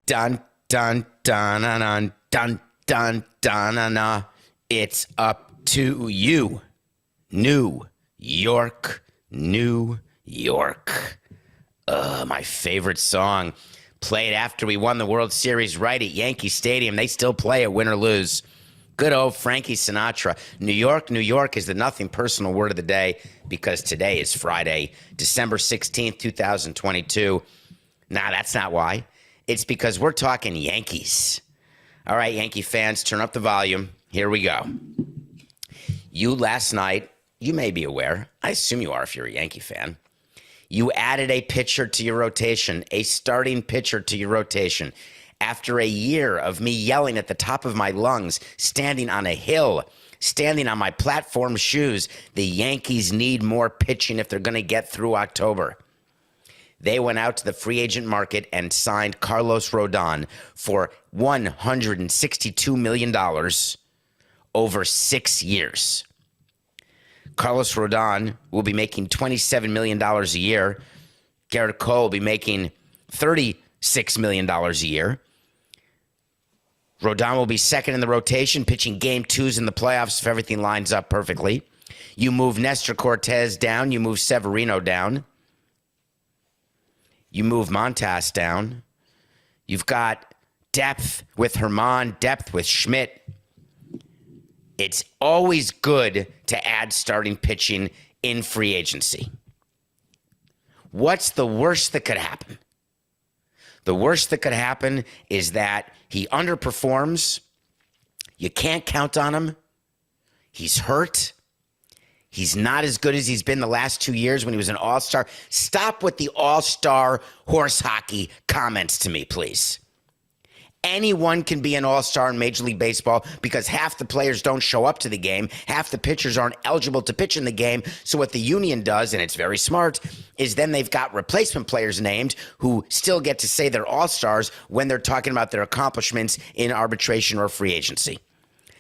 Dun, dun, dun, dun, dun, dun, dun, dun, dun, dun. It's up to you. New York, New York. My favorite song. Played after we won the World Series right at Yankee Stadium. They still play it, win or lose. Good old Frankie Sinatra. New York, New York is the nothing personal word of the day because today is Friday, December 16th, 2022. Nah, that's not why. It's because we're talking Yankees. All right, Yankee fans, turn up the volume. Here we go. You last night, you may be aware, I assume you are if you're a Yankee fan, you added a pitcher to your rotation, a starting pitcher to your rotation. After a year of me yelling at the top of my lungs, standing on a hill, standing on my platform shoes, the Yankees need more pitching if they're going to get through October. They went out to the free agent market and signed Carlos Rodon for $162 million over 6 years. Carlos Rodon will be making $27 million a year. Garrett Cole will be making $36 million a year. Rodon will be second in the rotation, pitching game twos in the playoffs if everything lines up perfectly. You move Nestor Cortez down. You move Severino down. You move Montas down. You've got depth with Herman, depth with Schmidt. It's always good to add starting pitching in free agency. What's the worst that could happen? The worst that could happen is that he underperforms. You can't count on him. He's hurt. He's not as good as he's been the last 2 years when he was an all-star. Stop with the all-star horse hockey comments to me, please. Anyone can be an all-star in Major League Baseball because half the players don't show up to the game. Half the pitchers aren't eligible to pitch in the game. So what the union does, and it's very smart, is then they've got replacement players named who still get to say they're all-stars when they're talking about their accomplishments in arbitration or free agency.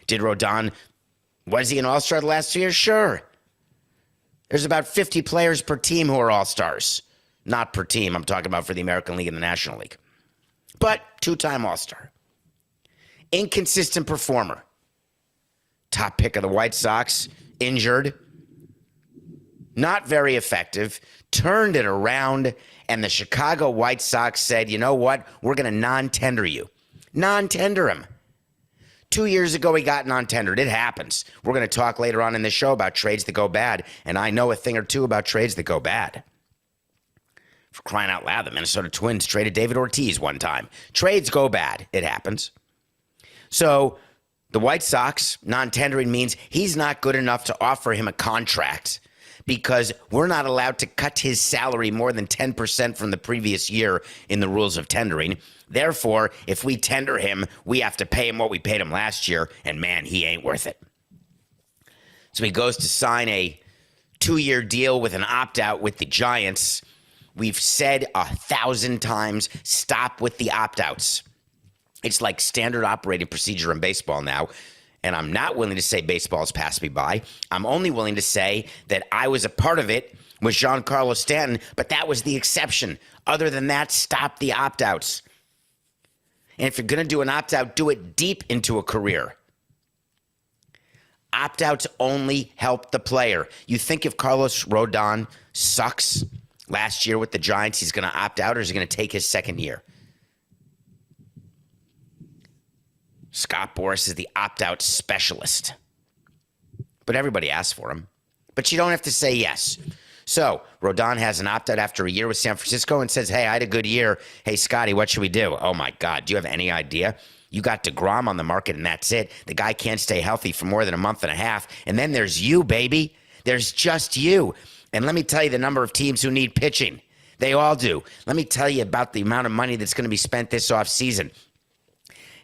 Did Rodon, was he an all-star the last 2 years? Sure. There's about 50 players per team who are all-stars. Not per team. I'm talking about for the American League and the National League. But two-time all-star. Inconsistent performer. Top pick of the White Sox. Injured. Not very effective. Turned it around, and the Chicago White Sox said, you know what? We're going to non-tender you. Non-tender him. 2 years ago, he got non-tendered. It happens. We're going to talk later on in the show about trades that go bad, and I know a thing or two about trades that go bad. For crying out loud, the Minnesota Twins traded David Ortiz one time. Trades go bad. It happens. So the White Sox non-tendering means he's not good enough to offer him a contract because we're not allowed to cut his salary more than 10% from the previous year in the rules of tendering. Therefore, if we tender him, we have to pay him what we paid him last year, and man, he ain't worth it. So he goes to sign a 2-year deal with an opt-out with the Giants. We've said 1,000 times, stop with the opt-outs. It's like standard operating procedure in baseball now, and I'm not willing to say baseball's passed me by. I'm only willing to say that I was a part of it with Giancarlo Stanton, but that was the exception. Other than that, stop the opt-outs. And if you're going to do an opt-out, do it deep into a career. Opt-outs only help the player. You think if Carlos Rodon sucks last year with the Giants, he's going to opt out, or is he going to take his second year? Scott Boras is the opt-out specialist. But everybody asks for him. But you don't have to say yes. So Rodon has an opt-out after a year with San Francisco and says, hey, I had a good year. Hey, Scotty, what should we do? Oh, my God. Do you have any idea? You got DeGrom on the market, and that's it. The guy can't stay healthy for more than a month and a half. And then there's you, baby. There's just you. And let me tell you the number of teams who need pitching. They all do. Let me tell you about the amount of money that's going to be spent this offseason.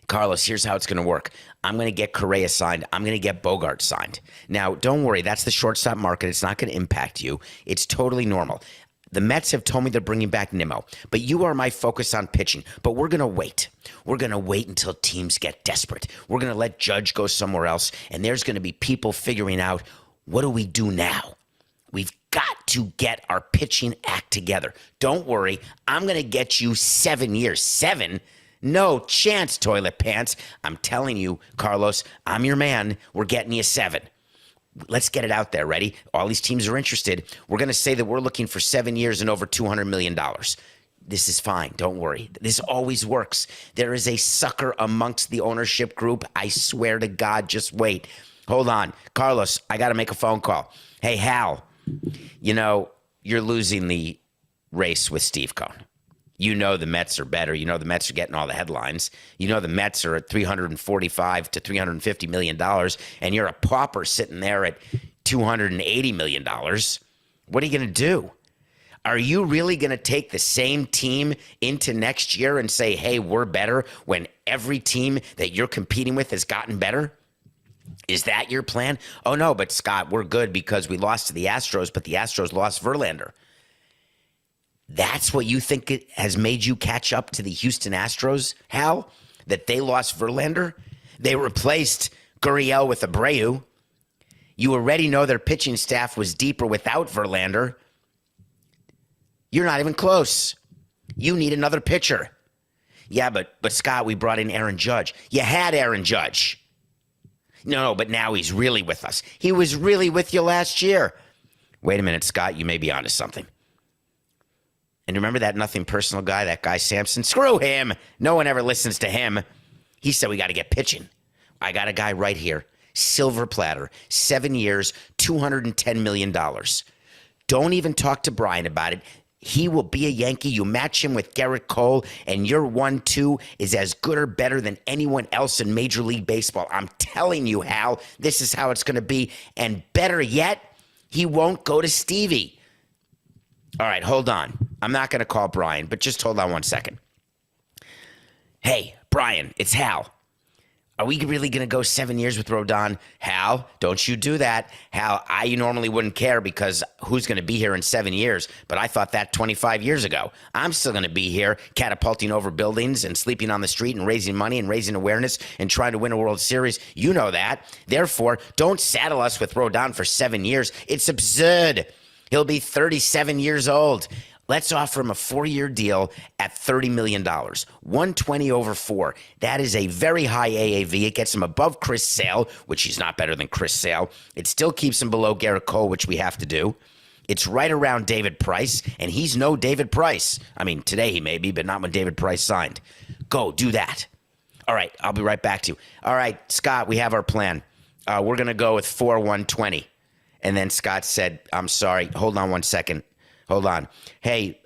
Carlos, here's how it's going to work. I'm going to get Correa signed. I'm going to get Bogart signed. Now, don't worry. That's the shortstop market. It's not going to impact you. It's totally normal. The Mets have told me they're bringing back Nimmo, but you are my focus on pitching. But we're going to wait. We're going to wait until teams get desperate. We're going to let Judge go somewhere else, and there's going to be people figuring out, what do we do now? We've got to get our pitching act together. Don't worry. I'm going to get you 7 years. 7? No chance, toilet pants. I'm telling you, Carlos, I'm your man. We're getting you 7. Let's get it out there. Ready? All these teams are interested. We're going to say that we're looking for 7 years and over $200 million. This is fine. Don't worry. This always works. There is a sucker amongst the ownership group. I swear to God, just wait. Hold on. Carlos, I got to make a phone call. Hey, Hal, you know, you're losing the race with Steve Cohen. You know the Mets are better. You know the Mets are getting all the headlines. You know the Mets are at $345 to $350 million, and you're a pauper sitting there at $280 million. What are you going to do? Are you really going to take the same team into next year and say, hey, we're better when every team that you're competing with has gotten better? Is that your plan? Oh, no, but Scott, we're good because we lost to the Astros, but the Astros lost Verlander. That's what you think it has made you catch up to the Houston Astros, Hal? That they lost Verlander? They replaced Gurriel with Abreu. You already know their pitching staff was deeper without Verlander. You're not even close. You need another pitcher. Yeah, but Scott, we brought in Aaron Judge. You had Aaron Judge. No, but now he's really with us. He was really with you last year. Wait a minute, Scott, you may be onto something. And remember that nothing personal guy, that guy Samson? Screw him. No one ever listens to him. He said we got to get pitching. I got a guy right here. Silver platter, 7 years, $210 million. Don't even talk to Brian about it. He will be a Yankee. You match him with Garrett Cole, and your 1-2 is as good or better than anyone else in Major League Baseball. I'm telling you, Hal, this is how it's going to be. And better yet, he won't go to Stevie. All right, hold on. I'm not going to call Brian, but just hold on 1 second. Hey, Brian, it's Hal. Are we really going to go 7 years with Rodon? Hal, don't you do that. Hal, I normally wouldn't care because who's going to be here in 7 years? But I thought that 25 years ago. I'm still going to be here catapulting over buildings and sleeping on the street and raising money and raising awareness and trying to win a World Series. You know that. Therefore, don't saddle us with Rodon for 7 years. It's absurd. He'll be 37 years old. Let's offer him a 4-year deal at $30 million, 120 over 4. That is a very high AAV. It gets him above Chris Sale, which he's not better than Chris Sale. It still keeps him below Garrett Cole, which we have to do. It's right around David Price, and he's no David Price. I mean, today he may be, but not when David Price signed. Go, do that. All right, I'll be right back to you. All right, Scott, we have our plan. We're going to go with 4-1-20. And then Scott said, I'm sorry. Hold on 1 second. Hold on. Hey,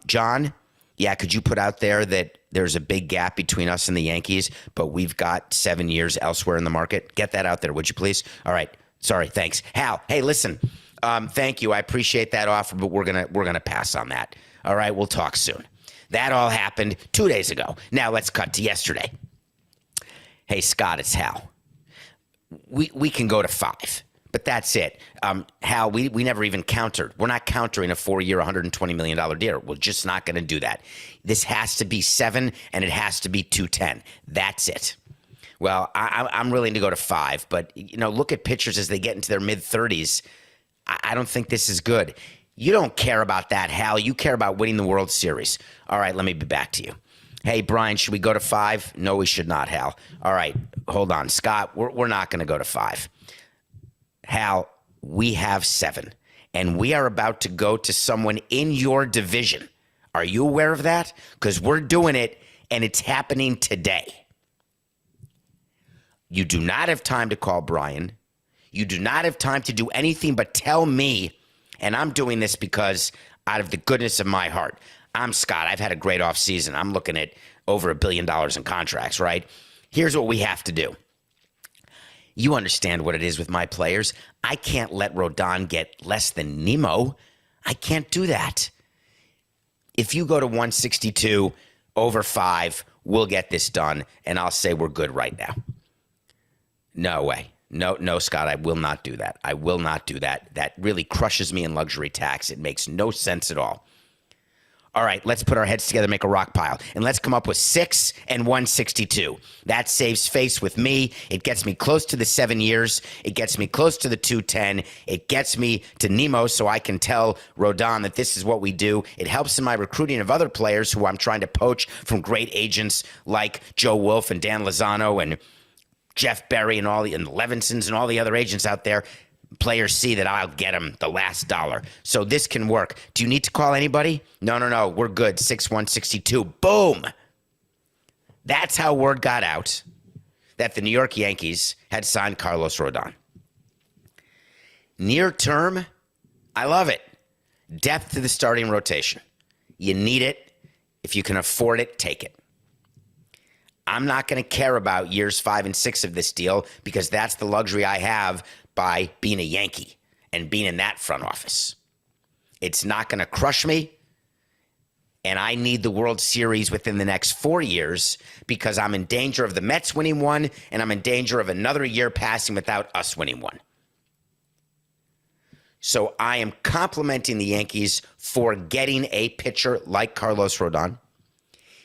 John, yeah, could you put out there that there's a big gap between us and the Yankees, but we've got 7 years elsewhere in the market? Get that out there, would you please? All right. Sorry, thanks. Hal, hey, listen, thank you. I appreciate that offer, but we're gonna pass on that. All right, we'll talk soon. That all happened 2 days ago. Now let's cut to yesterday. Hey, Scott, it's Hal. We can go to 5. But that's it. Hal, we never even countered. We're not countering a 4-year, $120 million deal. We're just not going to do that. This has to be 7, and it has to be 210. That's it. Well, I'm willing to go to 5, but look at pitchers as they get into their mid-30s. I don't think this is good. You don't care about that, Hal. You care about winning the World Series. All right, let me be back to you. Hey, Brian, should we go to 5? No, we should not, Hal. All right, hold on. Scott, we're not going to go to 5. Hal, we have 7, and we are about to go to someone in your division. Are you aware of that? Because we're doing it, and it's happening today. You do not have time to call Brian. You do not have time to do anything but tell me, and I'm doing this because out of the goodness of my heart. I'm Scott. I've had a great offseason. I'm looking at over $1 billion in contracts, right? Here's what we have to do. You understand what it is with my players. I can't let Rodon get less than Nemo. I can't do that. If you go to 162 over 5, we'll get this done, and I'll say we're good right now. No way. No, Scott, I will not do that. I will not do that. That really crushes me in luxury tax. It makes no sense at all. All right, let's put our heads together, make a rock pile, and let's come up with 6 and 162. That saves face with me. It gets me close to the 7 years. It gets me close to the 210. It gets me to Nemo so I can tell Rodon that this is what we do. It helps in my recruiting of other players who I'm trying to poach from great agents like Joe Wolf and Dan Lozano and Jeff Berry and the Levinsons and all the other agents out there. Players see that I'll get them the last dollar. So this can work. Do you need to call anybody? No. We're good. 6-1-62. Boom. That's how word got out that the New York Yankees had signed Carlos Rodon. Near term, I love it. Depth to the starting rotation. You need it. If you can afford it, take it. I'm not going to care about years 5 and 6 of this deal because that's the luxury I have by being a Yankee and being in that front office. It's not going to crush me, and I need the World Series within the next 4 years because I'm in danger of the Mets winning one, and I'm in danger of another year passing without us winning one. So I am complimenting the Yankees for getting a pitcher like Carlos Rodon.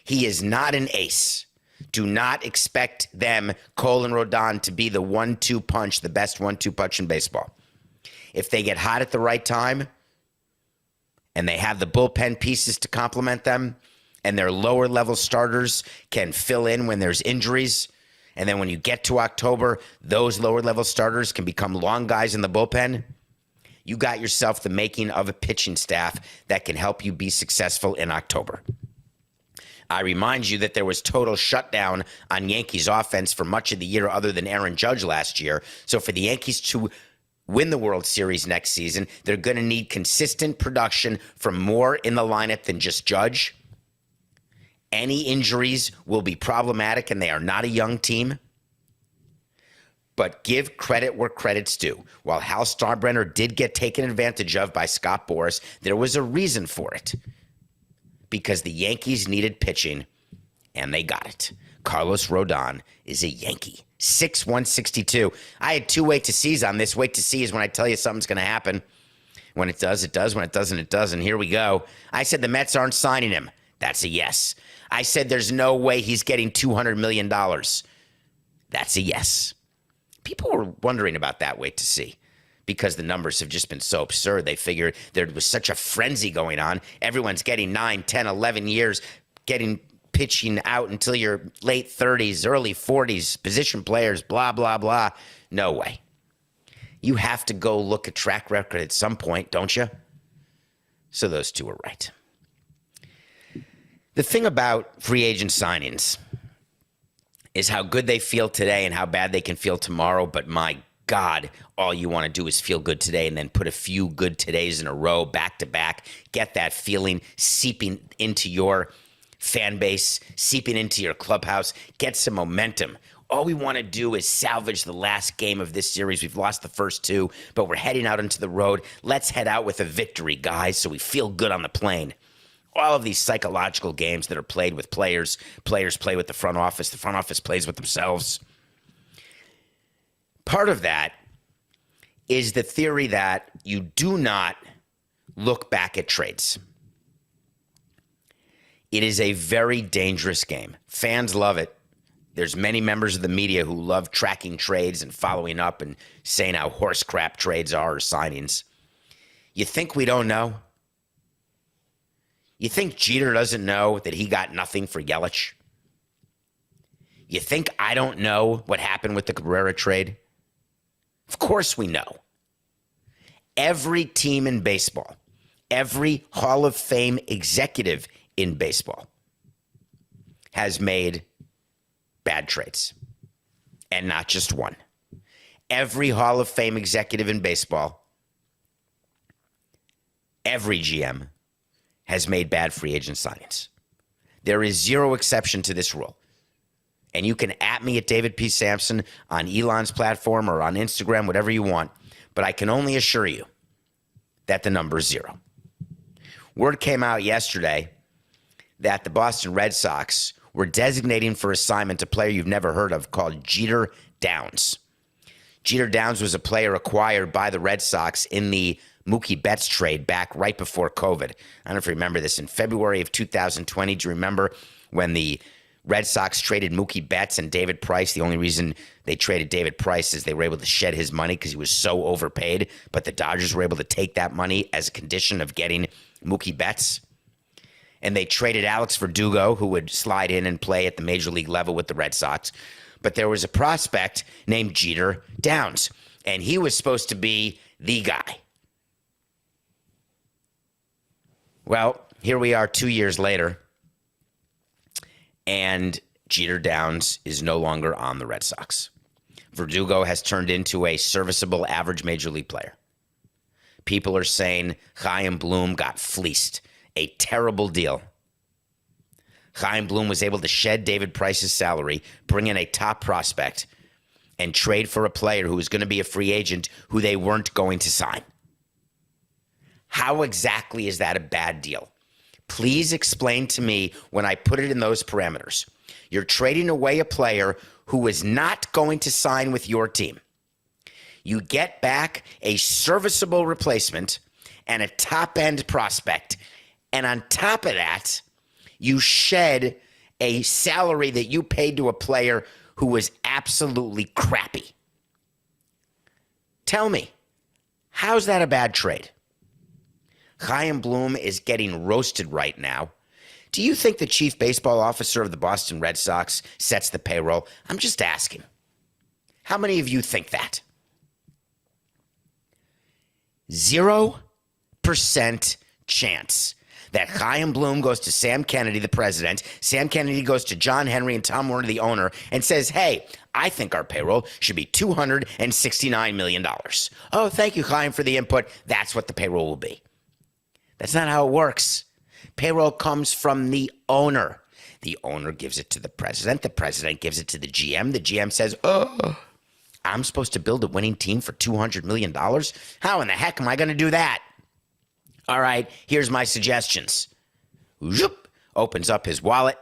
He is not an ace. Do not expect them, Cole and Rodon, to be the 1-2 punch, the best 1-2 punch in baseball. If they get hot at the right time and they have the bullpen pieces to complement them and their lower level starters can fill in when there's injuries, and then when you get to October, those lower level starters can become long guys in the bullpen, you got yourself the making of a pitching staff that can help you be successful in October. I remind you that there was total shutdown on Yankees offense for much of the year other than Aaron Judge last year. So for the Yankees to win the World Series next season, they're going to need consistent production from more in the lineup than just Judge. Any injuries will be problematic, and they are not a young team. But give credit where credit's due. While Hal Starbrenner did get taken advantage of by Scott Boras, there was a reason for it. Because the Yankees needed pitching, and they got it. Carlos Rodon is a Yankee. 6-1-62. I had 2 wait to sees on this. Wait to see is when I tell you something's going to happen. When it does, it does. When it doesn't, it doesn't. Here we go. I said the Mets aren't signing him. That's a yes. I said there's no way he's getting $200 million. That's a yes. People were wondering about that wait to see. Because the numbers have just been so absurd. They figured there was such a frenzy going on. Everyone's getting 9, 10, 11 years, pitching out until your late 30s, early 40s, position players, blah, blah, blah. No way. You have to go look at track record at some point, don't you? So those two are right. The thing about free agent signings is how good they feel today and how bad they can feel tomorrow, but my God, all you want to do is feel good today and then put a few good todays in a row, back to back. Get that feeling seeping into your fan base, seeping into your clubhouse. Get some momentum. All we want to do is salvage the last game of this series. We've lost the first 2, but we're heading out into the road. Let's head out with a victory, guys, so we feel good on the plane. All of these psychological games that are played with players. Players play with the front office plays with themselves. Part of that is the theory that you do not look back at trades. It is a very dangerous game. Fans love it. There's many members of the media who love tracking trades and following up and saying how horse crap trades are or signings. You think we don't know? You think Jeter doesn't know that he got nothing for Yelich? You think I don't know what happened with the Cabrera trade? Of course we know. Every team in baseball, every Hall of Fame executive in baseball has made bad trades, and not just one. Every Hall of Fame executive in baseball, every GM has made bad free agent signings. There is zero exception to this rule. And you can at me at David P. Samson on Elon's platform or on Instagram, whatever you want. But I can only assure you that the number is 0. Word came out yesterday that the Boston Red Sox were designating for assignment a player you've never heard of called Jeter Downs. Jeter Downs was a player acquired by the Red Sox in the Mookie Betts trade back right before COVID. I don't know if you remember this. In February of 2020, do you remember when the Red Sox traded Mookie Betts and David Price? The only reason they traded David Price is they were able to shed his money because he was so overpaid, but the Dodgers were able to take that money as a condition of getting Mookie Betts. And they traded Alex Verdugo, who would slide in and play at the major league level with the Red Sox. But there was a prospect named Jeter Downs, and he was supposed to be the guy. Well, here we are 2 years later, and Jeter Downs is no longer on the Red Sox. Verdugo has turned into a serviceable average major league player. People are saying Chaim Bloom got fleeced. A terrible deal. Chaim Bloom was able to shed David Price's salary, bring in a top prospect, and trade for a player who was going to be a free agent who they weren't going to sign. How exactly is that a bad deal? Please explain to me when I put it in those parameters. You're trading away a player who was not going to sign with your team. You get back a serviceable replacement and a top-end prospect. And on top of that, you shed a salary that you paid to a player who was absolutely crappy. Tell me, how's that a bad trade? Chaim Bloom is getting roasted right now. Do you think the chief baseball officer of the Boston Red Sox sets the payroll? I'm just asking. How many of you think that? 0% chance that Chaim Bloom goes to Sam Kennedy, the president. Sam Kennedy goes to John Henry and Tom Werner, the owner, and says, hey, I think our payroll should be $269 million. Oh, thank you, Chaim, for the input. That's what the payroll will be. That's not how it works. Payroll comes from the owner. The owner gives it to the president. The president gives it to the GM. The GM says, oh, I'm supposed to build a winning team for $200 million? How in the heck am I going to do that? All right, here's my suggestions. Zoop, opens up his wallet.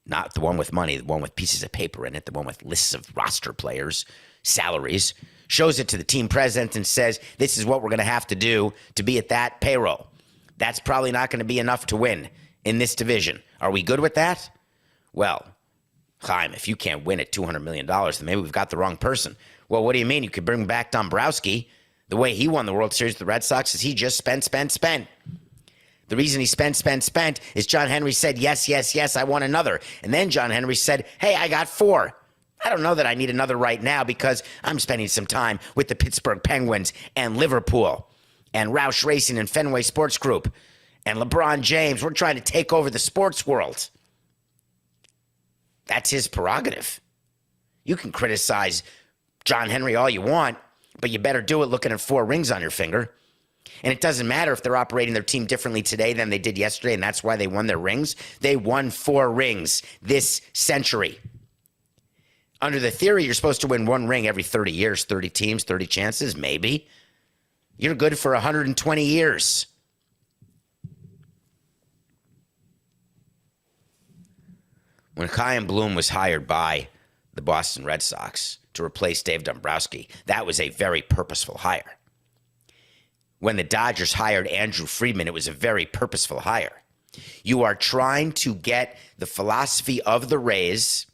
Not the one with money, the one with pieces of paper in it, the one with lists of roster players, salaries. Shows it to the team president and says, this is what we're going to have to do to be at that payroll. That's probably not going to be enough to win in this division. Are we good with that? Well, Chaim, if you can't win at $200 million, then maybe we've got the wrong person. Well, what do you mean? You could bring back Dombrowski. The way he won the World Series with the Red Sox is he just spent. The reason he spent is John Henry said, yes, I want another. And then John Henry said, hey, I got 4. I don't know that I need another right now because I'm spending some time with the Pittsburgh Penguins and Liverpool and Roush Racing and Fenway Sports Group and LeBron James. We're trying to take over the sports world. That's his prerogative. You can criticize John Henry all you want, but you better do it looking at 4 rings on your finger. And it doesn't matter if they're operating their team differently today than they did yesterday, and that's why they won their rings. They won 4 rings this century. Under the theory, you're supposed to win 1 ring every 30 years, 30 teams, 30 chances, maybe. You're good for 120 years. When Chaim Bloom was hired by the Boston Red Sox to replace Dave Dombrowski, that was a very purposeful hire. When the Dodgers hired Andrew Friedman, it was a very purposeful hire. You are trying to get the philosophy of the Rays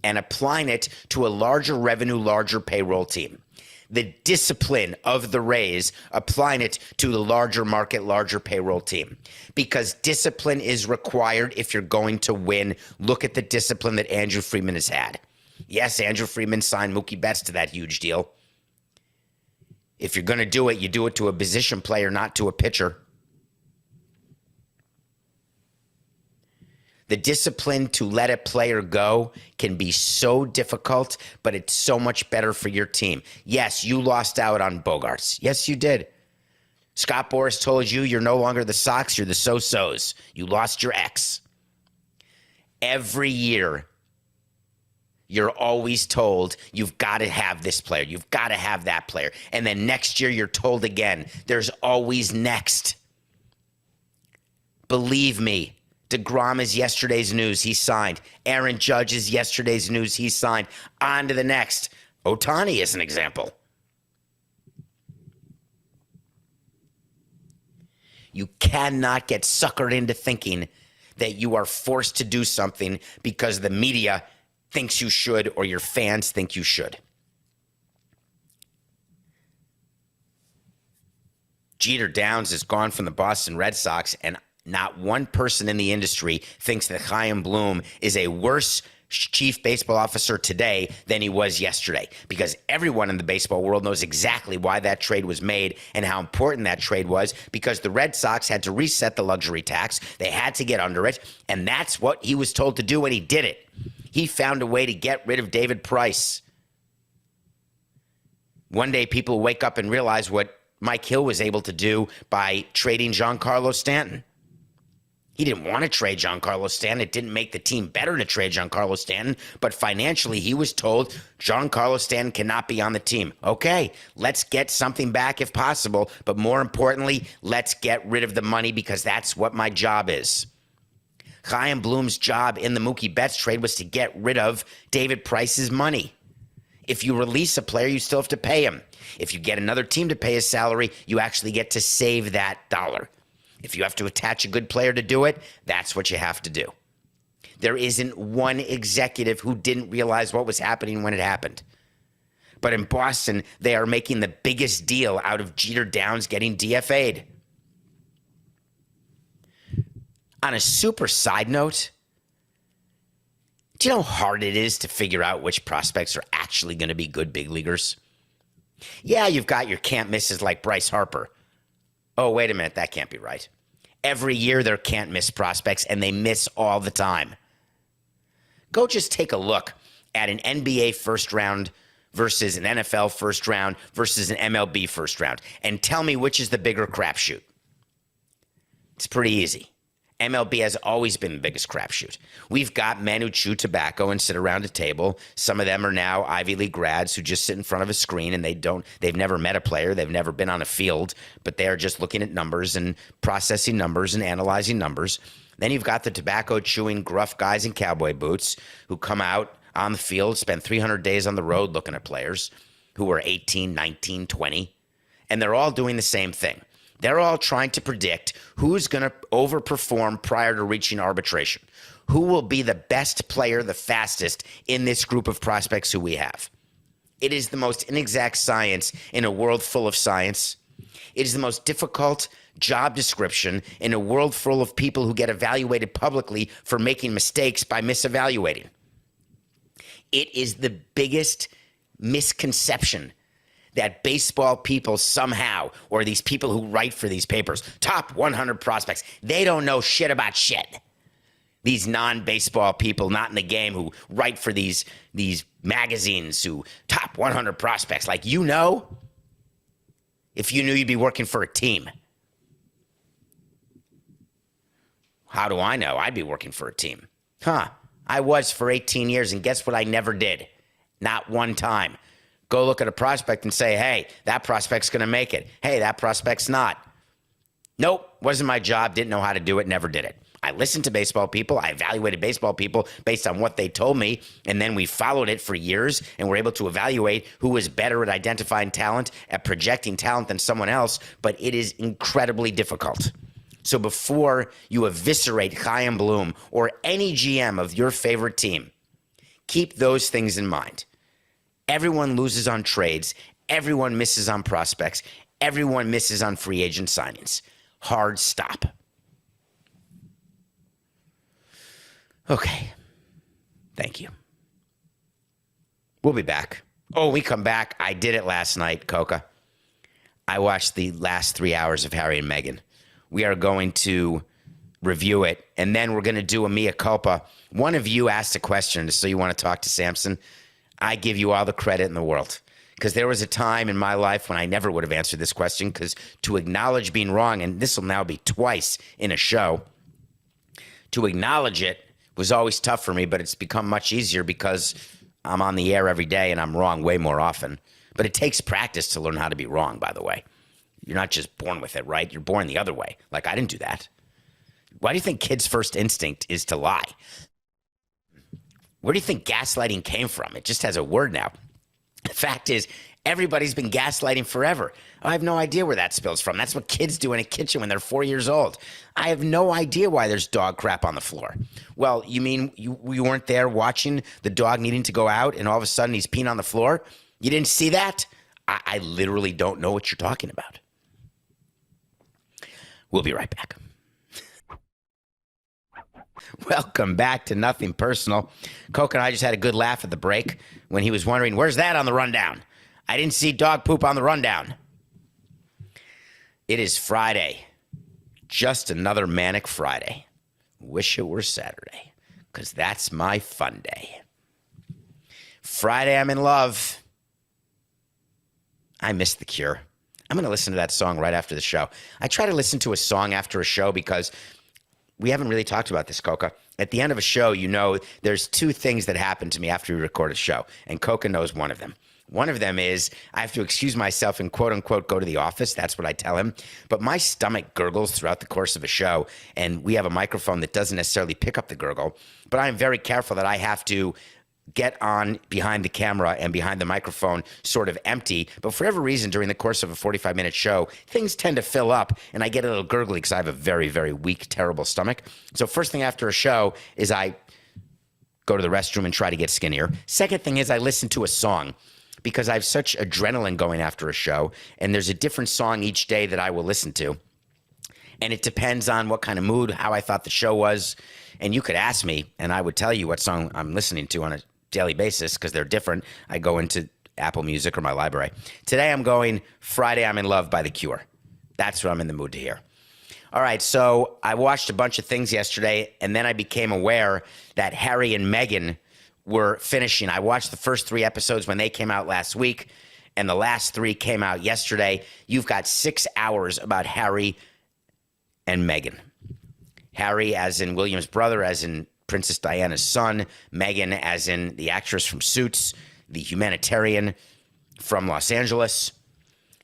and applying it to a larger revenue, larger payroll team. The discipline of the Rays, applying it to the larger market, larger payroll team. Because discipline is required if you're going to win. Look at the discipline that Andrew Friedman has had. Yes, Andrew Friedman signed Mookie Betts to that huge deal. If you're going to do it, you do it to a position player, not to a pitcher. The discipline to let a player go can be so difficult, but it's so much better for your team. Yes, you lost out on Bogarts. Yes, you did. Scott Boras told you you're no longer the Sox, you're the So-Sos. You lost your ex. Every year, you're always told you've got to have this player, you've got to have that player. And then next year, you're told again, there's always next. Believe me. DeGrom is yesterday's news. He signed. Aaron Judge is yesterday's news. He signed. On to the next. Ohtani is an example. You cannot get suckered into thinking that you are forced to do something because the media thinks you should or your fans think you should. Jeter Downs is gone from the Boston Red Sox, and not one person in the industry thinks that Chaim Bloom is a worse chief baseball officer today than he was yesterday, because everyone in the baseball world knows exactly why that trade was made and how important that trade was, because the Red Sox had to reset the luxury tax. They had to get under it, and that's what he was told to do, and he did it. He found a way to get rid of David Price. One day people wake up and realize what Mike Hill was able to do by trading Giancarlo Stanton. He didn't want to trade Giancarlo Stanton. It didn't make the team better to trade Giancarlo Stanton, but financially he was told Giancarlo Stanton cannot be on the team. Okay, let's get something back if possible, but more importantly, let's get rid of the money, because that's what my job is. Chaim Bloom's job in the Mookie Betts trade was to get rid of David Price's money. If you release a player, you still have to pay him. If you get another team to pay his salary, you actually get to save that dollar. If you have to attach a good player to do it, that's what you have to do. There isn't one executive who didn't realize what was happening when it happened. But in Boston, they are making the biggest deal out of Jeter Downs getting DFA'd. On a super side note, do you know how hard it is to figure out which prospects are actually going to be good big leaguers? Yeah, you've got your can't misses like Bryce Harper. Oh, wait a minute, that can't be right. Every year there can't miss prospects, and they miss all the time. Go just take a look at an NBA first round versus an NFL first round versus an MLB first round, and tell me which is the bigger crapshoot. It's pretty easy. MLB has always been the biggest crapshoot. We've got men who chew tobacco and sit around a table. Some of them are now Ivy League grads who just sit in front of a screen, and they've never met a player. They've never been on a field, but they are just looking at numbers and processing numbers and analyzing numbers. Then you've got the tobacco chewing gruff guys in cowboy boots who come out on the field, spend 300 days on the road looking at players who are 18, 19, 20, and they're all doing the same thing. They're all trying to predict who's going to overperform prior to reaching arbitration. Who will be the best player the fastest in this group of prospects who we have? It is the most inexact science in a world full of science. It is the most difficult job description in a world full of people who get evaluated publicly for making mistakes by misevaluating. It is the biggest misconception that baseball people somehow, or these people who write for these papers, top 100 prospects, they don't know shit about shit. These non-baseball people not in the game who write for these magazines who top 100 prospects. Like, you know, if you knew, you'd be working for a team. How do I know? I'd be working for a team. I was for 18 years, and guess what I never did? Not one time. Go look at a prospect and say, hey, that prospect's going to make it. Hey, that prospect's not. Nope, wasn't my job, didn't know how to do it, never did it. I listened to baseball people. I evaluated baseball people based on what they told me, and then we followed it for years and were able to evaluate who was better at identifying talent, at projecting talent than someone else, but it is incredibly difficult. So before you eviscerate Chaim Bloom or any GM of your favorite team, keep those things in mind. Everyone loses on trades. Everyone misses on prospects. Everyone misses on free agent signings. Hard stop. Okay. Thank you. We'll be back. Oh, we come back. I did it last night, Coca. I watched the last 3 hours of Harry and Meghan. We are going to review it, and then we're going to do a mea culpa. One of you asked a question, so you want to talk to Samson. I give you all the credit in the world, because there was a time in my life when I never would have answered this question, because to acknowledge being wrong, and this will now be twice in a show, to acknowledge it was always tough for me, but it's become much easier because I'm on the air every day and I'm wrong way more often. But it takes practice to learn how to be wrong, by the way. You're not just born with it, right? You're born the other way. Like, I didn't do that. Why do you think kids' first instinct is to lie? Where do you think gaslighting came from? It just has a word now. The fact is, Everybody's been gaslighting forever. I have no idea where that spills from. That's what kids do in a kitchen when they're 4 years old. I have no idea why there's dog crap on the floor. Well, you mean you weren't there watching the dog needing to go out and all of a sudden he's peeing on the floor? You didn't see that? I literally don't know what you're talking about. We'll be right back. Welcome back to Nothing Personal. Coke and I just had a good laugh at the break when he was wondering, where's that on the rundown? I didn't see dog poop on the rundown. It is Friday. Just another manic Friday. Wish it were Saturday, because that's my fun day. Friday, I'm in love. I miss The Cure. I'm going to listen to that song right after the show. I try to listen to a song after a show because we haven't really talked about this, Coca. At the end of a show, you know, there's two things that happen to me after we record a show, and Coca knows one of them. One of them is I have to excuse myself and quote unquote go to the office. That's what I tell him. But my stomach gurgles throughout the course of a show, and we have a microphone that doesn't necessarily pick up the gurgle. But I'm very careful that I have to get on behind the camera and behind the microphone sort of empty. But for whatever reason, during the course of a 45-minute show, things tend to fill up, and I get a little gurgly because I have a very, very weak, terrible stomach. So first thing after a show is I go to the restroom and try to get skinnier. Second thing is I listen to a song, because I have such adrenaline going after a show, and there's a different song each day that I will listen to. And it depends on what kind of mood, how I thought the show was. And you could ask me, and I would tell you what song I'm listening to on a daily basis, because they're different. I go into Apple Music or my library. Today I'm going Friday I'm in Love by The Cure. That's what I'm in the mood to hear. All right, so I watched a bunch of things yesterday, and then I became aware that Harry and Meghan were finishing. I watched the first 3 episodes when they came out last week, and the last 3 came out yesterday. You've got 6 hours about Harry and Meghan. Harry as in William's brother, as in Princess Diana's son. Meghan as in the actress from Suits, the humanitarian from Los Angeles.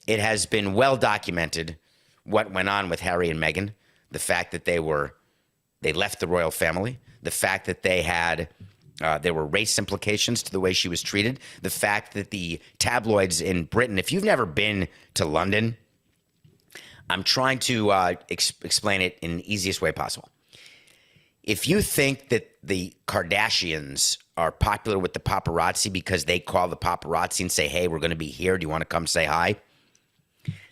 It has been well documented what went on with Harry and Meghan. The fact that they left the royal family. The fact that there were race implications to the way she was treated. The fact that the tabloids in Britain, if you've never been to London, I'm trying to explain it in the easiest way possible. If you think that the Kardashians are popular with the paparazzi because they call the paparazzi and say, hey, we're going to be here. Do you want to come say hi?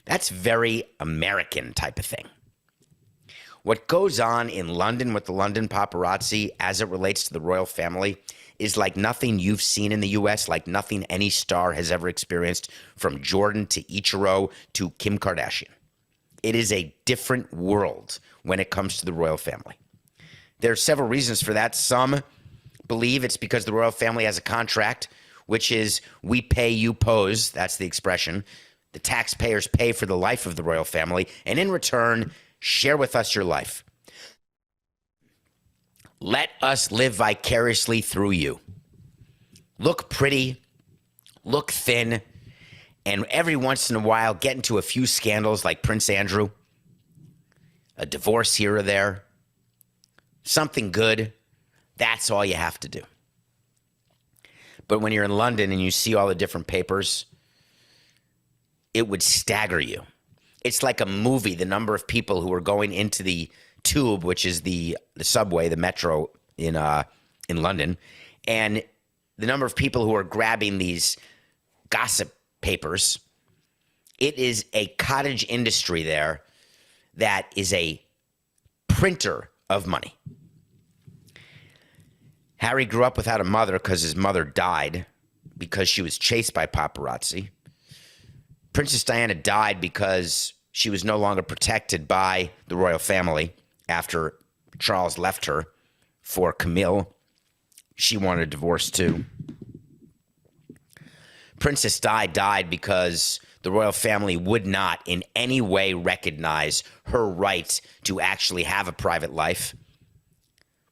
That's very American type of thing. What goes on in London with the London paparazzi as it relates to the royal family is like nothing you've seen in the U.S., like nothing any star has ever experienced, from Jordan to Ichiro to Kim Kardashian. It is a different world when it comes to the royal family. There are several reasons for that. Some believe it's because the royal family has a contract, which is we pay, you pose. That's the expression. The taxpayers pay for the life of the royal family, and in return, share with us your life. Let us live vicariously through you. Look pretty, look thin, and every once in a while get into a few scandals like Prince Andrew, a divorce here or there, something good. That's all you have to do. But when you're in London and you see all the different papers, it would stagger you. It's like a movie, the number of people who are going into the tube, which is the subway, the metro in London, and the number of people who are grabbing these gossip papers. It is a cottage industry there that is a printer of money. Harry grew up without a mother because his mother died because she was chased by paparazzi. Princess Diana died because she was no longer protected by the royal family after Charles left her for Camille. She wanted a divorce too. Princess Di died because the royal family would not in any way recognize her right to actually have a private life.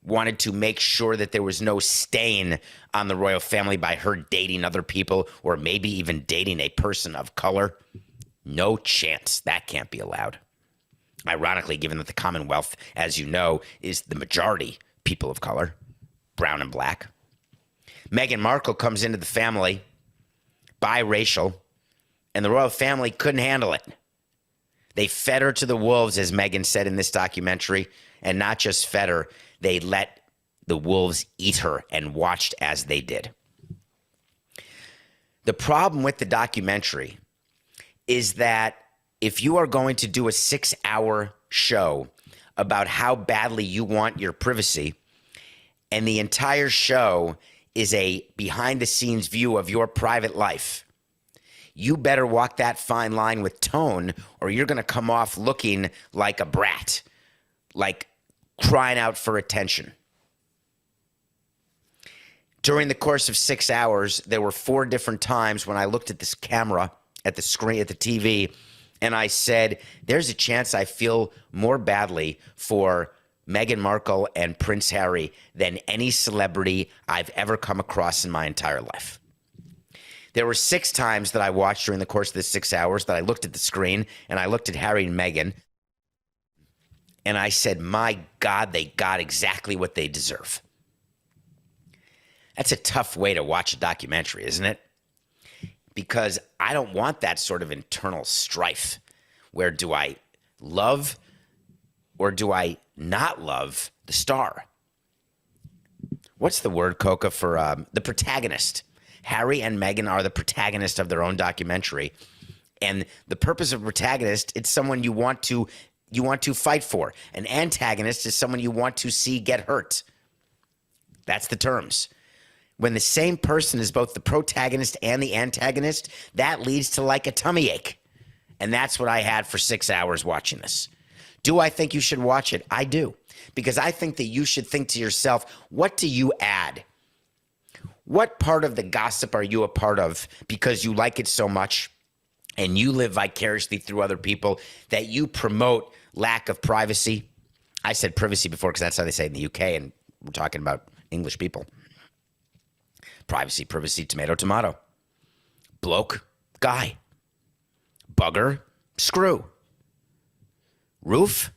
Wanted to make sure that there was no stain on the royal family by her dating other people or maybe even dating a person of color. No chance. That can't be allowed. Ironically, given that the Commonwealth, as you know, is the majority people of color, brown and black. Meghan Markle comes into the family, biracial, and the royal family couldn't handle it. They fed her to the wolves, as Meghan said in this documentary, and not just fed her, they let the wolves eat her and watched as they did. The problem with the documentary is that if you are going to do a 6-hour show about how badly you want your privacy, and the entire show is a behind-the-scenes view of your private life, you better walk that fine line with tone, or you're going to come off looking like a brat, like crying out for attention. During the course of 6 hours, there were 4 different times when I looked at this camera, at the screen, at the TV, and I said, there's a chance I feel more badly for Meghan Markle and Prince Harry than any celebrity I've ever come across in my entire life. There were 6 times that I watched during the course of the 6 hours that I looked at the screen and I looked at Harry and Meghan and I said, my God, they got exactly what they deserve. That's a tough way to watch a documentary, isn't it? Because I don't want that sort of internal strife where do I love or do I not love the star? What's the word, Coca, for the protagonist? Harry and Meghan are the protagonist of their own documentary. And the purpose of protagonist, it's someone you want to fight for. An antagonist is someone you want to see get hurt. That's the terms. When the same person is both the protagonist and the antagonist, that leads to like a tummy ache. And that's what I had for 6 hours watching this. Do I think you should watch it? I do. Because I think that you should think to yourself, what do you add? What part of the gossip are you a part of because you like it so much and you live vicariously through other people that you promote lack of privacy? I said privacy before because that's how they say it in the UK, and we're talking about English people. Privacy, privacy, tomato, tomato. Bloke, guy. Bugger, screw. Roof,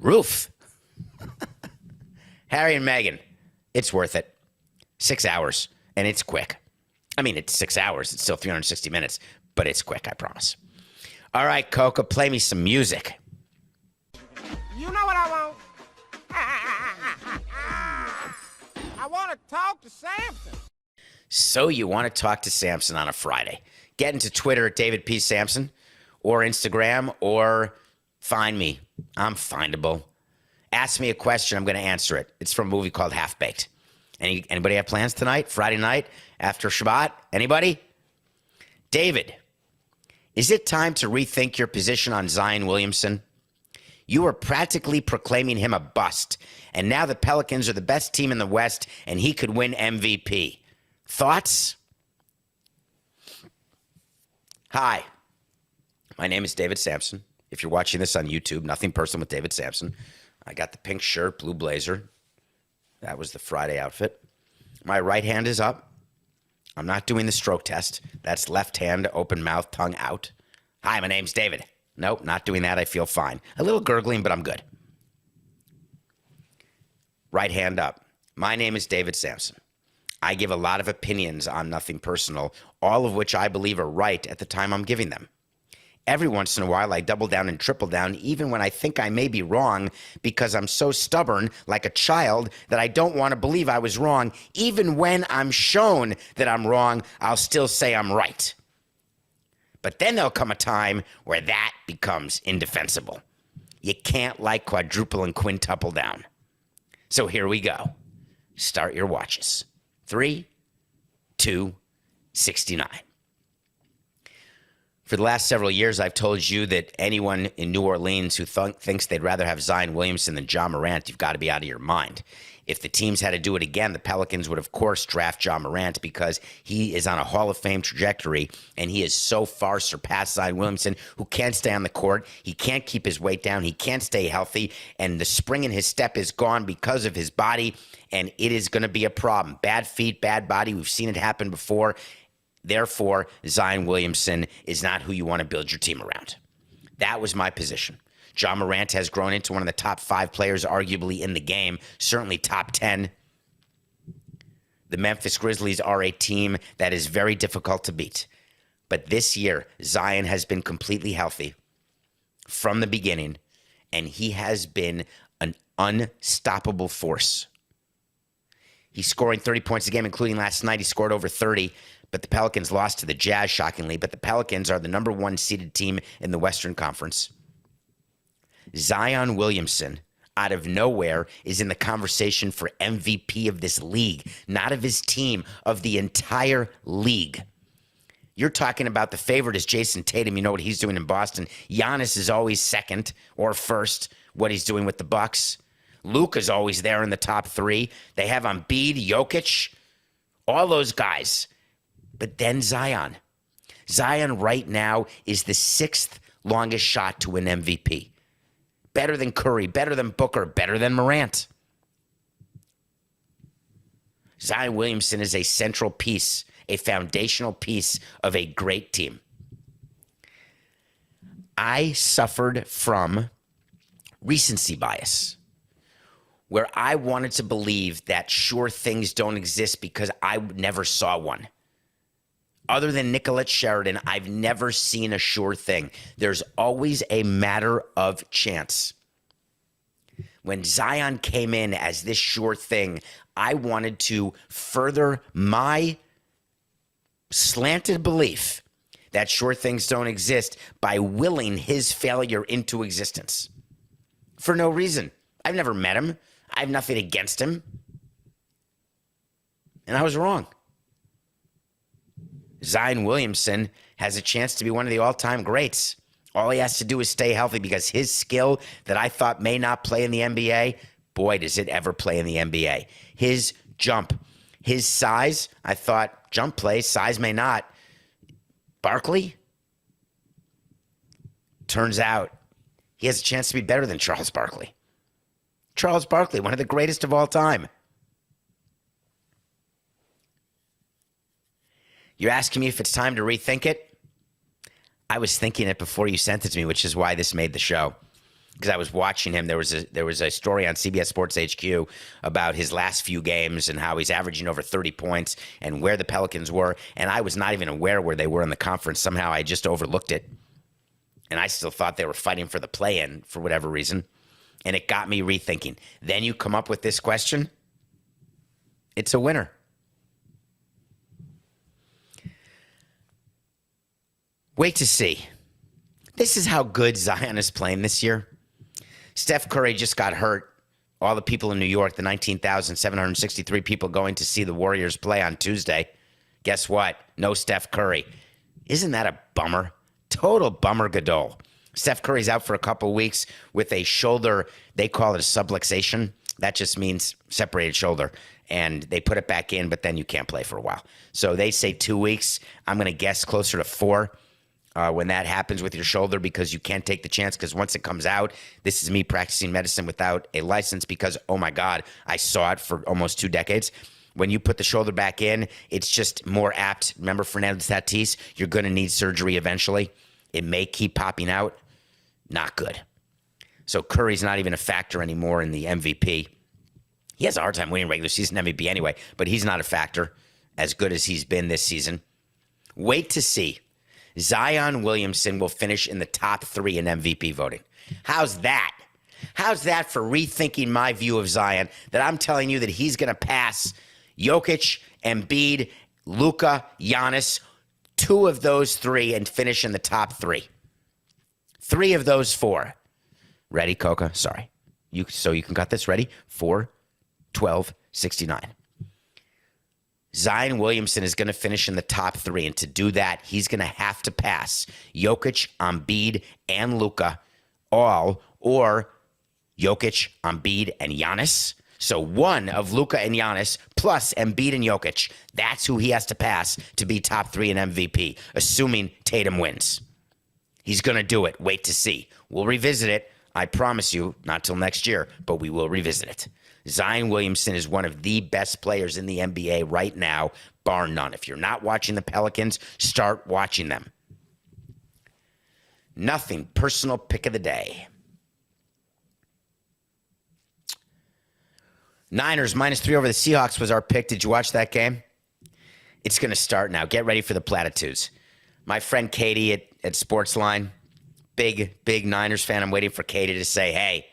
roof. Harry and Meghan, it's worth it. 6 hours, and it's quick. I mean, it's 6 hours. It's still 360 minutes, but it's quick, I promise. All right, Coca, play me some music. You know what I want? I want to talk to Samson. So you want to talk to Samson on a Friday. Get into Twitter at David P. Samson or Instagram or find me. I'm findable. Ask me a question. I'm going to answer it. It's from a movie called Half Baked. Anybody have plans tonight, Friday night, after Shabbat? Anybody? David, is it time to rethink your position on Zion Williamson? You are practically proclaiming him a bust, and now the Pelicans are the best team in the West, and he could win MVP. Thoughts? Hi, my name is David Samson. If you're watching this on YouTube, nothing personal with David Samson. I got the pink shirt, blue blazer. That was the Friday outfit. My right hand is up. I'm not doing the stroke test. That's left hand, open mouth, tongue out. Hi, my name's David. Nope, not doing that. I feel fine. A little gurgling, but I'm good. Right hand up. My name is David Samson. I give a lot of opinions on Nothing Personal, all of which I believe are right at the time I'm giving them. Every once in a while, I double down and triple down, even when I think I may be wrong, because I'm so stubborn, like a child, that I don't want to believe I was wrong. Even when I'm shown that I'm wrong, I'll still say I'm right. But then there'll come a time where that becomes indefensible. You can't like quadruple and quintuple down. So here we go. Start your watches. 3, 2, 69. For the last several years, I've told you that anyone in New Orleans who thinks they'd rather have Zion Williamson than Ja Morant, you've got to be out of your mind. If the teams had to do it again, the Pelicans would, of course, draft Ja Morant because he is on a Hall of Fame trajectory, and he has so far surpassed Zion Williamson, who can't stay on the court. He can't keep his weight down. He can't stay healthy, and the spring in his step is gone because of his body, and it is going to be a problem. Bad feet, bad body. We've seen it happen before. Therefore, Zion Williamson is not who you want to build your team around. That was my position. Ja Morant has grown into one of the top 5 players arguably in the game, certainly top 10. The Memphis Grizzlies are a team that is very difficult to beat. But this year, Zion has been completely healthy from the beginning, and he has been an unstoppable force. He's scoring 30 points a game, including last night. He scored over 30, but the Pelicans lost to the Jazz, shockingly. But the Pelicans are the number 1 seeded team in the Western Conference. Zion Williamson, out of nowhere, is in the conversation for MVP of this league, not of his team, of the entire league. You're talking about the favorite is Jason Tatum. You know what he's doing in Boston. Giannis is always second or first, what he's doing with the Bucks. Luka's always there in the top 3. They have Embiid, Jokic, all those guys. But then Zion. Zion right now is the 6th longest shot to win MVP. Better than Curry, better than Booker, better than Morant. Zion Williamson is a central piece, a foundational piece of a great team. I suffered from recency bias, where I wanted to believe that sure things don't exist because I never saw one. Other than Nicolette Sheridan, I've never seen a sure thing. There's always a matter of chance. When Zion came in as this sure thing, I wanted to further my slanted belief that sure things don't exist by willing his failure into existence. For no reason. I've never met him. I have nothing against him. And I was wrong. Zion Williamson has a chance to be one of the all-time greats. All he has to do is stay healthy, because his skill that I thought may not play in the NBA, boy, does it ever play in the NBA. His jump, his size, I thought jump plays, size may not. Barkley? Turns out he has a chance to be better than Charles Barkley. Charles Barkley, one of the greatest of all time. You're asking me if it's time to rethink it? I was thinking it before you sent it to me, which is why this made the show. Because I was watching him. There was a story on CBS Sports HQ about his last few games and how he's averaging over 30 points and where the Pelicans were. And I was not even aware where they were in the conference. Somehow I just overlooked it. And I still thought they were fighting for the play-in for whatever reason. And it got me rethinking. Then you come up with this question. It's a winner. Wait to see. This is how good Zion is playing this year. Steph Curry just got hurt. All the people in New York, the 19,763 people going to see the Warriors play on Tuesday. Guess what? No Steph Curry. Isn't that a bummer? Total bummer gadol. Steph Curry's out for a couple weeks with a shoulder. They call it a subluxation. That just means separated shoulder. And they put it back in, but then you can't play for a while. So they say 2 weeks. I'm going to guess closer to 4. When that happens with your shoulder, because you can't take the chance, because once it comes out, this is me practicing medicine without a license, because, oh my God, I saw it for almost 2 decades. When you put the shoulder back in, it's just more apt. Remember Fernando Tatis? You're going to need surgery eventually. It may keep popping out. Not good. So Curry's not even a factor anymore in the MVP. He has a hard time winning regular season MVP anyway, but he's not a factor as good as he's been this season. Wait to see. Zion Williamson will finish in the top 3 in MVP voting. How's that? How's that for rethinking my view of Zion, that I'm telling you that he's going to pass Jokic, Embiid, Luka, Giannis, 2 of those 3, and finish in the top 3. 3 of those 4. Ready, Coca? Sorry. So you can cut this. Ready? 4, 12, 69. Zion Williamson is going to finish in the top 3, and to do that, he's going to have to pass Jokic, Embiid, and Luka, all, or Jokic, Embiid, and Giannis. So one of Luka and Giannis plus Embiid and Jokic. That's who he has to pass to be top 3 in MVP, assuming Tatum wins. He's going to do it. Wait to see. We'll revisit it. I promise you, not till next year, but we will revisit it. Zion Williamson is one of the best players in the NBA right now, bar none. If you're not watching the Pelicans, start watching them. Nothing. Personal pick of the day. Niners -3 over the Seahawks was our pick. Did you watch that game? It's going to start now. Get ready for the platitudes. My friend Katie at Sportsline, big Niners fan. I'm waiting for Katie to say, hey,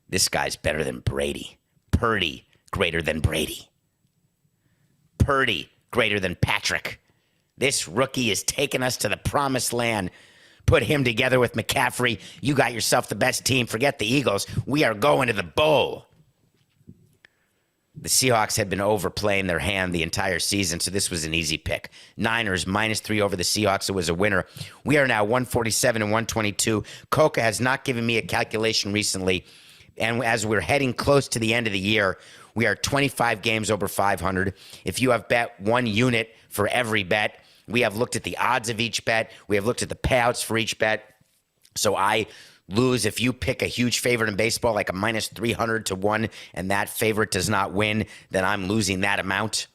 this guy's better than Brady. Purdy, greater than Brady. Purdy, greater than Patrick. This rookie is taking us to the promised land. Put him together with McCaffrey. You got yourself the best team. Forget the Eagles. We are going to the bowl. The Seahawks had been overplaying their hand the entire season, so this was an easy pick. Niners -3 over the Seahawks. It was a winner. We are now 147 and 122. Coca has not given me a calculation recently, and as we're heading close to the end of the year, we are 25 games over 500. If you have bet one unit for every bet, we have looked at the odds of each bet. We have looked at the payouts for each bet. So I lose if you pick a huge favorite in baseball, like a -300 to 1, and that favorite does not win, then I'm losing that amount.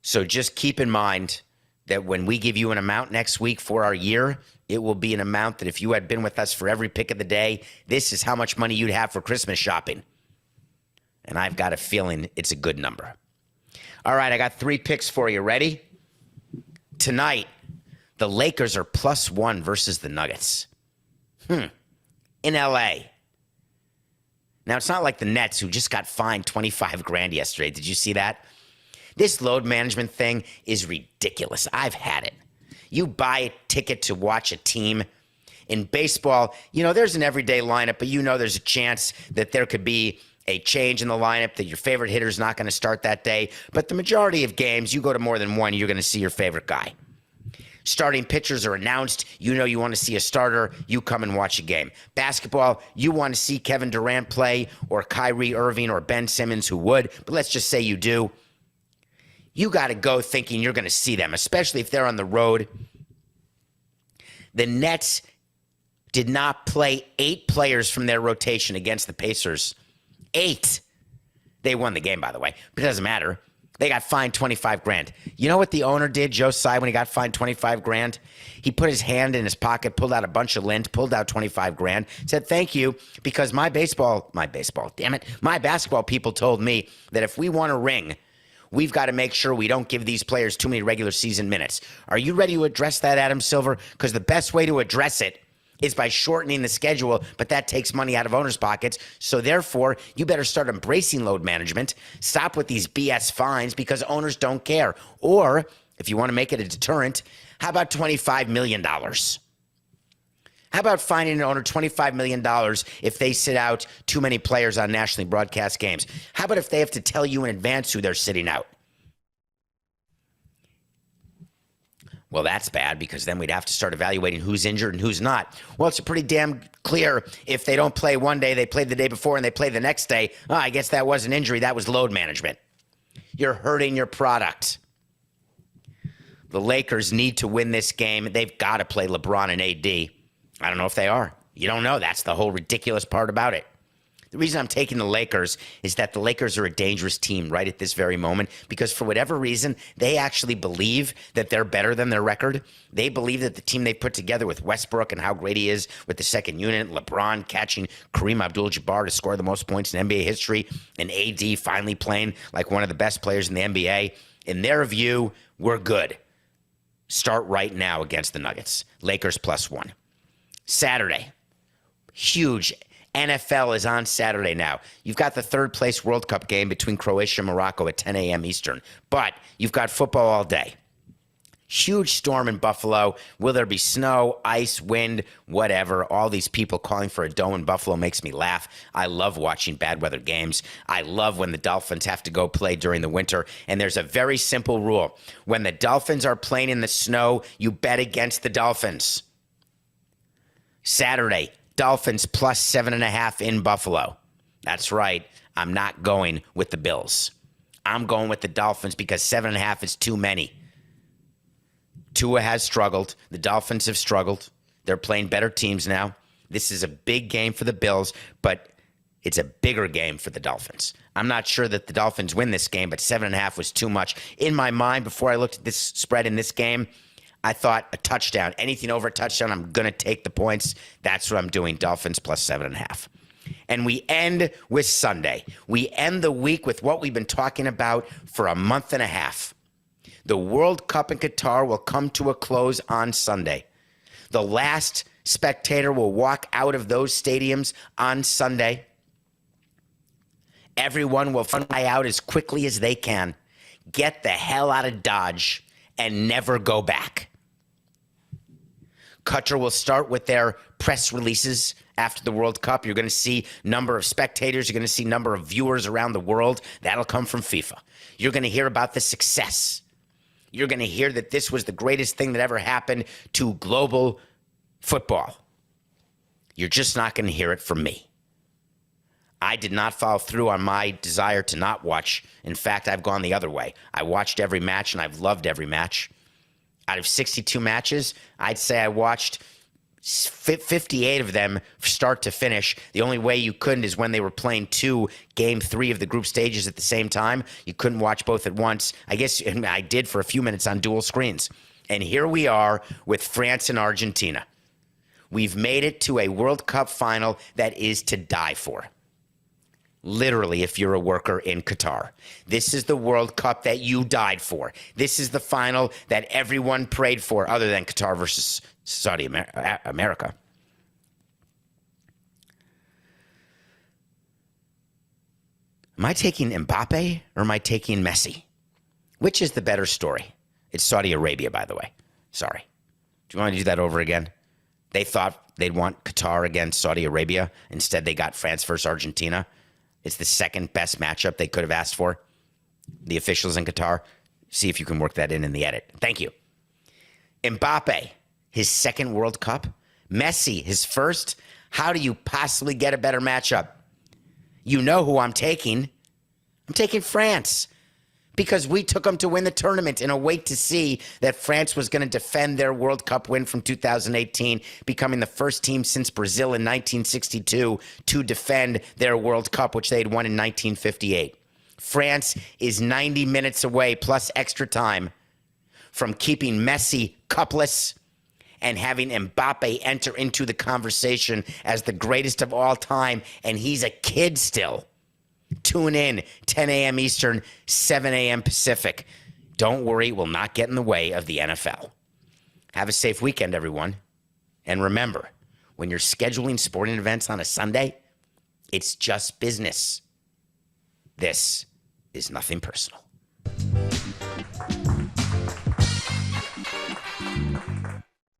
So just keep in mind that when we give you an amount next week for our year, it will be an amount that if you had been with us for every pick of the day, this is how much money you'd have for Christmas shopping. And I've got a feeling it's a good number. All right, I got 3 picks for you. Ready? Tonight, the Lakers are +1 versus the Nuggets. In L.A. Now, it's not like the Nets, who just got fined $25,000 yesterday. Did you see that? This load management thing is ridiculous. I've had it. You buy a ticket to watch a team. In baseball, there's an everyday lineup, but there's a chance that there could be a change in the lineup, that your favorite hitter's not going to start that day. But the majority of games, you go to more than one, you're going to see your favorite guy. Starting pitchers are announced. You want to see a starter. You come and watch a game. Basketball, you want to see Kevin Durant play, or Kyrie Irving, or Ben Simmons, who would. But let's just say you do. You got to go thinking you're going to see them, especially if they're on the road. The Nets did not play 8 players from their rotation against the Pacers. 8. They won the game, by the way, but it doesn't matter. They got fined $25,000. You know what the owner did, Joe Tsai, when he got fined $25,000? He put his hand in his pocket, pulled out a bunch of lint, pulled out $25,000, said thank you, because my basketball people told me that if we want a ring, we've got to make sure we don't give these players too many regular season minutes. Are you ready to address that, Adam Silver? Because the best way to address it is by shortening the schedule, but that takes money out of owners' pockets. So therefore, you better start embracing load management. Stop with these BS fines, because owners don't care. Or, if you want to make it a deterrent, how about $25 million? How about fining an owner $25 million if they sit out too many players on nationally broadcast games? How about if they have to tell you in advance who they're sitting out? Well, that's bad, because then we'd have to start evaluating who's injured and who's not. Well, it's pretty damn clear if they don't play one day, they played the day before, and they play the next day. Oh, I guess that wasn't injury. That was load management. You're hurting your product. The Lakers need to win this game. They've got to play LeBron and AD. I don't know if they are. You don't know. That's the whole ridiculous part about it. The reason I'm taking the Lakers is that the Lakers are a dangerous team right at this very moment, because for whatever reason, they actually believe that they're better than their record. They believe that the team they put together with Westbrook and how great he is with the second unit, LeBron catching Kareem Abdul-Jabbar to score the most points in NBA history, and AD finally playing like one of the best players in the NBA. In their view, we're good. Start right now against the Nuggets. Lakers +1. Saturday, huge. NFL is on Saturday now. You've got the third place World Cup game between Croatia and Morocco at 10 a.m. Eastern, but you've got football all day. Huge storm in Buffalo. Will there be snow, ice, wind, whatever? All these people calling for a dome in Buffalo makes me laugh. I love watching bad weather games. I love when the Dolphins have to go play during the winter. And there's a very simple rule. When the Dolphins are playing in the snow, you bet against the Dolphins. Saturday, Dolphins +7.5 in Buffalo. That's right. I'm not going with the Bills. I'm going with the Dolphins, because 7.5 is too many. Tua has struggled. The Dolphins have struggled. They're playing better teams now. This is a big game for the Bills, but it's a bigger game for the Dolphins. I'm not sure that the Dolphins win this game, but 7.5 was too much. In my mind, before I looked at this spread in this game, I thought a touchdown. Anything over a touchdown, I'm going to take the points. That's what I'm doing. Dolphins +7.5. And we end with Sunday. We end the week with what we've been talking about for a month and a half. The World Cup in Qatar will come to a close on Sunday. The last spectator will walk out of those stadiums on Sunday. Everyone will fly out as quickly as they can, get the hell out of Dodge, and never go back. Qatar will start with their press releases after the World Cup. You're going to see number of spectators. You're going to see number of viewers around the world. That'll come from FIFA. You're going to hear about the success. You're going to hear that this was the greatest thing that ever happened to global football. You're just not going to hear it from me. I did not follow through on my desire to not watch. In fact, I've gone the other way. I watched every match, and I've loved every match. Out of 62 matches, I'd say I watched 58 of them start to finish. The only way you couldn't is when they were playing game 3 of the group stages at the same time. You couldn't watch both at once. I guess I did for a few minutes on dual screens. And here we are with France and Argentina. We've made it to a World Cup final that is to die for. Literally, if you're a worker in Qatar. This is the World Cup that you died for. This is the final that everyone prayed for, other than Qatar versus Saudi America. Am I taking Mbappe or am I taking Messi? Which is the better story? It's Saudi Arabia, by the way. Sorry. Do you want to do that over again? They thought they'd want Qatar against Saudi Arabia. Instead, they got France versus Argentina. It's the second best matchup they could have asked for. The officials in Qatar. See if you can work that in the edit. Thank you. Mbappe, his second World Cup. Messi, his first. How do you possibly get a better matchup? You know who I'm taking. I'm taking France. Because we took them to win the tournament in a wait to see that France was going to defend their World Cup win from 2018, becoming the first team since Brazil in 1962 to defend their World Cup, which they had won in 1958. France is 90 minutes away, plus extra time, from keeping Messi cupless and having Mbappe enter into the conversation as the greatest of all time, and he's a kid still. Tune in, 10 a.m. Eastern, 7 a.m. Pacific. Don't worry, it will not get in the way of the NFL. Have a safe weekend, everyone. And remember, when you're scheduling sporting events on a Sunday, it's just business. This is nothing personal.